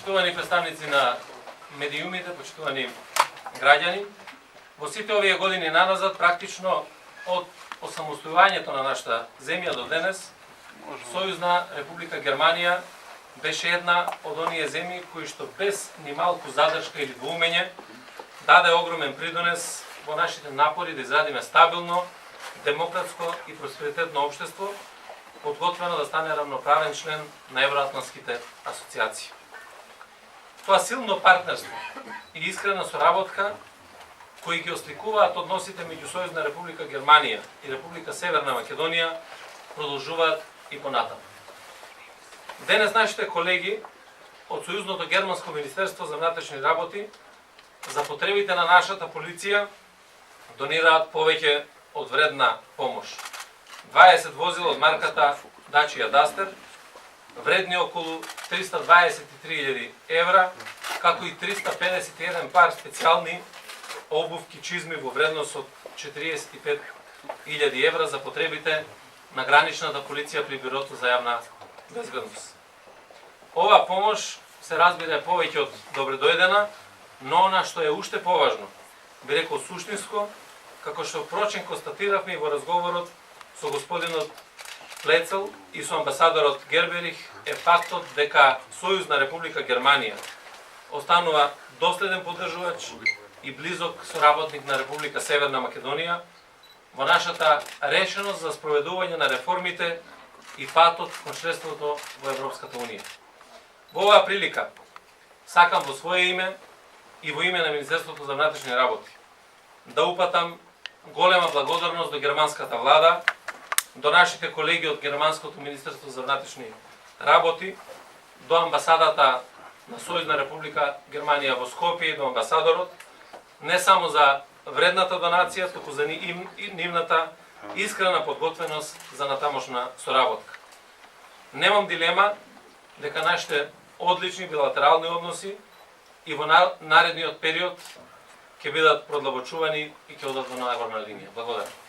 Почитувани представници на медиумите, почитувани граѓани, во сите овие години наназад, практично од осамостојувањето на нашата земја до денес, Сојузна Република Германија беше една од оние земји кои што без ни малку задршка или двоумење даде огромен придонес во нашите напори да изградиме стабилно, демократско и просперитетно општество, подготвено да стане равноправен член на евроатлантските асоциации. Тоа силно партнерство и искрена соработка кои ги осликуваат односите меѓу Сојузна Република Германија и Република Северна Македонија продолжуваат и понатаму. Денес нашите колеги од Сојузното германско министерство за внатрешни работи за потребите на нашата полиција донираат повеќе од вредна помош. 20 возила од марката Dacia Duster, вредни околу 323.000 евра, како и 351 пар специјални обувки чизми во вредност од 45.000 евра за потребите на граничната полиција при Бирото за јавна безбедност. Ова помош се разбира е повеќе од добредојдена, но она што е уште поважно, би рекол суштинско, како што впрочем констатиравме во разговорот со господинот Плецел и со амбасадорот Герберих, е фактот дека Сојузна Република Германија останува доследен поддржувач и близок соработник на Република Северна Македонија во нашата решеност за спроведување на реформите и патот кон членството во Европската Унија. Во оваа прилика сакам во своје име и во име на Министерството за внатрешни работи да упатам голема благодарност до германската влада, до нашите колеги од Германското Министерство за внатрешни работи, до амбасадата на Сојузна Република Германија во Скопје и до амбасадорот, не само за вредната донација, туку за нивната искрена подготвеност за натамошна соработка. Немам дилема дека нашите одлични билатерални односи и во наредниот период ќе бидат продлабочувани и ќе одат во најгорна линија. Благодарам.